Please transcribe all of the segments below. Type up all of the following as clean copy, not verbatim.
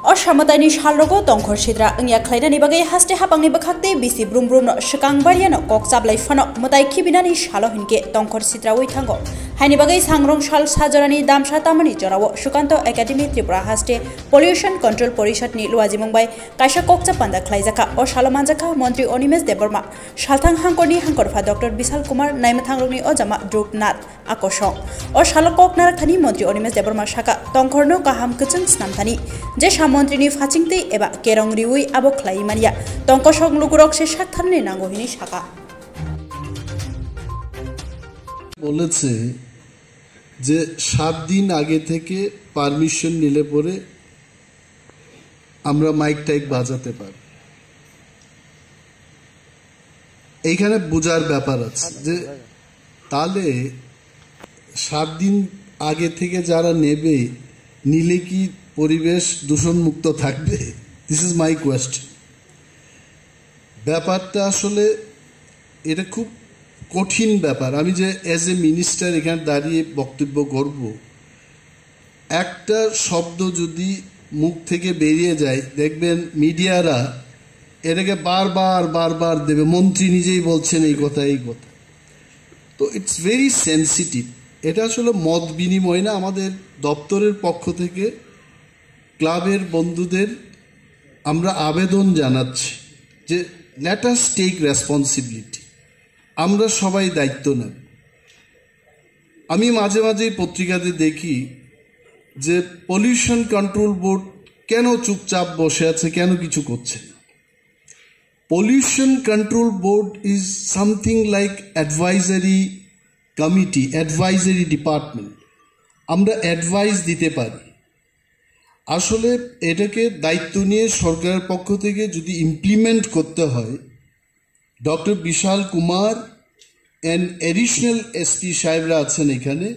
असामतानि सालरगो तंखर सिद्रा अंगिया खलायनानि बागै हास्ते हापांनि बखाक्ते बिसि ब्रुम ब्रुमनो शकांबारियानो कक जाबलाय फानो मताय खिबिनानि सालो हिनके तंखर सिद्रा वैथांगो हायनि बागै सांरं साल साजरानि दामसा तामानि जरावो सुकान्त एकाडेमी त्रिपुरा हास्ते पल्यूशन कंट्रोल परिषदनि लुवाजि मुंबाय कायसा ककचा पान्दा खलायजाखा अ सालो मानजाखा मंत्री अनिमेश देबबर्मा सालथां हांकरनि हांकरफा डॉक्टर विशाल कुमार नायमाथांरंनि अजामा ध्रुवनाथ आकर्षण अ सालो कक नाराथानि मंत्री अनिमेश देबबर्मा साका तंखरनो गाहाम कचन स्नामथानि जे मंत्रिनि फाचिंते एबा केरं रिउई आबो खलाई मानिया तंकसं लुगुरक से साथाननि नांगो हिनि साका বলেছে যে 7 দিন আগে থেকে পারমিশন নিলে পরে আমরা মাইক টাইক বাজাতে পারি। এইখানে বুঝার ব্যাপার আছে যে তাহলে 7 দিন আগে থেকে যারা নেবে নিলে কি পরিবেশ দূষণ মুক্ত থাকবে? This is my question. ব্যাপারটা আসলে এটা খুব কঠিন ব্যাপার। আমি যে অ্যাজ এ মিনিস্টার এখানে দাঁড়িয়ে বক্তব্য করব, একটা শব্দ যদি মুখ থেকে বেরিয়ে যায় দেখবেন মিডিয়ারা এটাকে বারবার দেবে, মন্ত্রী নিজেই বলছেন এই কথা। তো ইটস ভেরি সেন্সিটিভ। এটা আসলে মত বিনিময় না, আমাদের দপ্তরের পক্ষ থেকে ক্লাবের বন্ধুদের আমরা আবেদন জানাচ্ছি যে লেট আস টেক রেসপন্সিবিলিটি, আমরা সবাই দায়িত্ব নেব। আমি মাঝে মাঝে পত্রিকাতে দেখি যে পলিউশন কন্ট্রোল বোর্ড কেন চুপচাপ বসে আছে, কেন কিছু করছে না। Pollution control board is something like advisory committee, advisory department. আমরা অ্যাডভাইস দিতে পারি। আসলে এটাকে দায়িত্ব নিয়ে সরকারের পক্ষ থেকে যদি ইমপ্লিমেন্ট করতে হয়, doctor Vishal Kumar and additional SP সাহেবরা আছেন এখানে,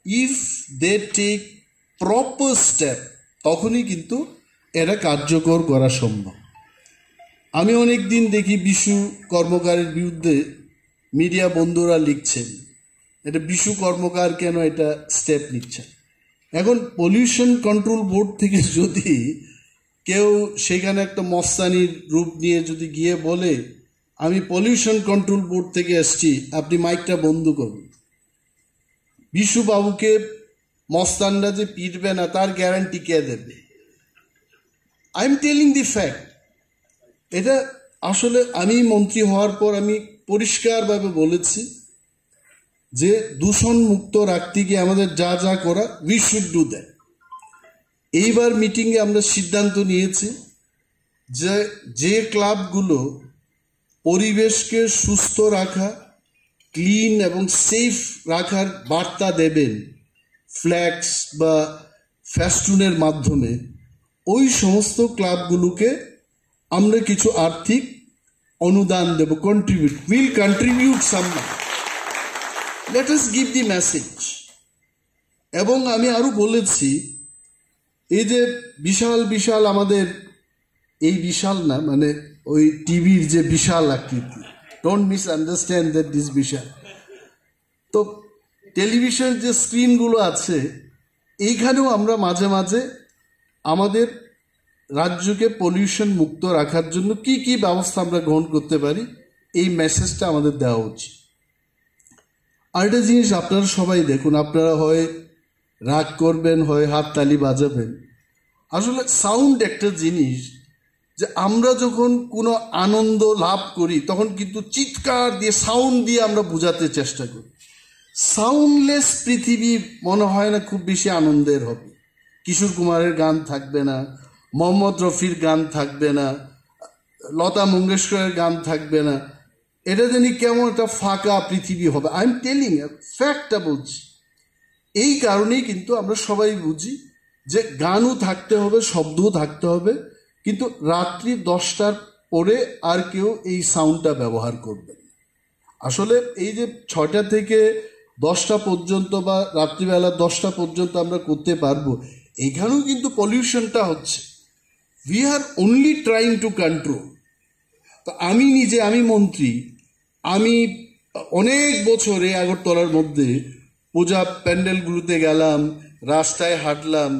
if they take proper step তখনই কিন্তু এরা কার্যকর করা সম্ভব। আমি অনেক দিন দেখি বিশু কর্মকারের বিরুদ্ধে মিডিয়া বন্ধুরা লিখছেন, এটা বিশু কর্মকার কেন এটা স্টেপ নিচ্ছে। এখন পলিউশন কন্ট্রোল বোর্ড থেকে যদি কেউ সেখানে একটা মস্তানির রূপ নিয়ে যদি গিয়ে বলে আমি পলিউশন কন্ট্রোল বোর্ড থেকে এসছি, আপনি মাইকটা বন্ধ করুন, বিশুবাবুকে মস্তানরা যে পিটবে না তার গ্যারান্টি কে দেবে? I am telling the fact. এটা আসলে আমি মন্ত্রী হওয়ার পর আমি পরিষ্কারভাবে বলেছি যে দূষণ মুক্ত রাখতে গিয়ে আমাদের যা যা করা উই শুড ডু দ্যাট। এইবার মিটিংয়ে আমরা সিদ্ধান্ত নিয়েছি যে যে ক্লাবগুলো পরিবেশকে সুস্থ রাখা, ক্লিন এবং সেফ রাখার বার্তা দেবেন ফ্ল্যাক্স বা ফেস্টুনের মাধ্যমে, ওই সমস্ত ক্লাবগুলোকে আমরা কিছু আর্থিক অনুদান দেব, will contribute some money. Let us give the message. এবং আমি আরো বলেছি এই যে বিশাল আমাদের, এই বিশাল না মানে ওই টিভির যে বিশাল আকৃতি, don't miss understand that this বিশাল। তো টেলিভিশন যে স্ক্রিনগুলো আছে এইখানেও আমরা মাঝে মাঝে আমাদের রাজ্যকে পলিউশন মুক্ত রাখার জন্য কি কি ব্যবস্থা আমরা গ্রহণ করতে পারি এই মেসেজটা আমাদের দেওয়া উচিত। আর একটা জিনিস আপনারা সবাই দেখুন, আপনারা হয় রাগ করবেন, হয় হাততালি বাজাবেন। আসলে সাউন্ড একটা জিনিস যে আমরা যখন কোনো আনন্দ লাভ করি তখন কিন্তু চিৎকার দিয়ে সাউন্ড দিয়ে আমরা বোঝাতে চেষ্টা করি। সাউন্ডলেস পৃথিবী মনে হয় না খুব বেশি আনন্দের হবে। কিশোর কুমারের গান থাকবে না, মোহাম্মদ রফির গান থাকবে না, লতা মঙ্গেশকরের গান থাকবে না, এটা জানি কেমন একটা ফাঁকা পৃথিবী হবে। আই এম টেলিং ফ্যাক্টটা বলছি। এই কারণেই কিন্তু আমরা সবাই বুঝি যে গানও থাকতে হবে, শব্দও থাকতে হবে, কিন্তু রাত্রি 10টার পরে আর কেউ এই সাউন্ডটা ব্যবহার করবে না। আসলে এই যে 6টা থেকে 10টা পর্যন্ত বা রাত্রিবেলা 10টা পর্যন্ত আমরা করতে পারবো, এখানেও কিন্তু পলিউশনটা হচ্ছে। We are only trying to control. তো আমি মন্ত্রী, আমি অনেক বছরে আগরতলার মধ্যে পূজা প্যান্ডেলগুলোতে গেলাম, রাস্তায় হাঁটলাম,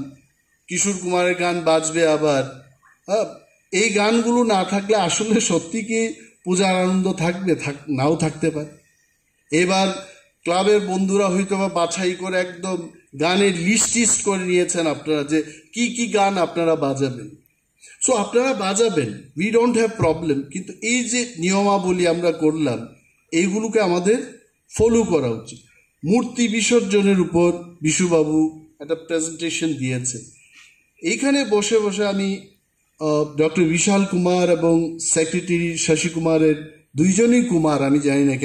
কিশোর কুমারের গান বাজবে আবার। এই গানগুলো না থাকলে আসলে সত্যি কি পূজার আনন্দ থাকবে? নাও থাকতে পারে। এবার ক্লাবের বন্ধুরা হয়তো বা বাছাই করে একদম গানের লিস্ট করে নিয়েছেন আপনারা, যে কি কি গান আপনারা বাজাবেন। সো আপনারা বাজাবেন, উই ডোন্ট হ্যাভ প্রবলেম, কিন্তু এই যে নিয়মাবলী আমরা করলাম এইগুলোকে আমাদের ফলো করা উচিত। মূর্তি বিসর্জনের উপর বিশুবাবু একটা প্রেজেন্টেশন দিয়েছে। এইখানে বসে বসে আমি ডক্টর বিশাল কুমার এবং সেক্রেটারি শশী কুমারের, দুইজনই কুমার, আমি জানি না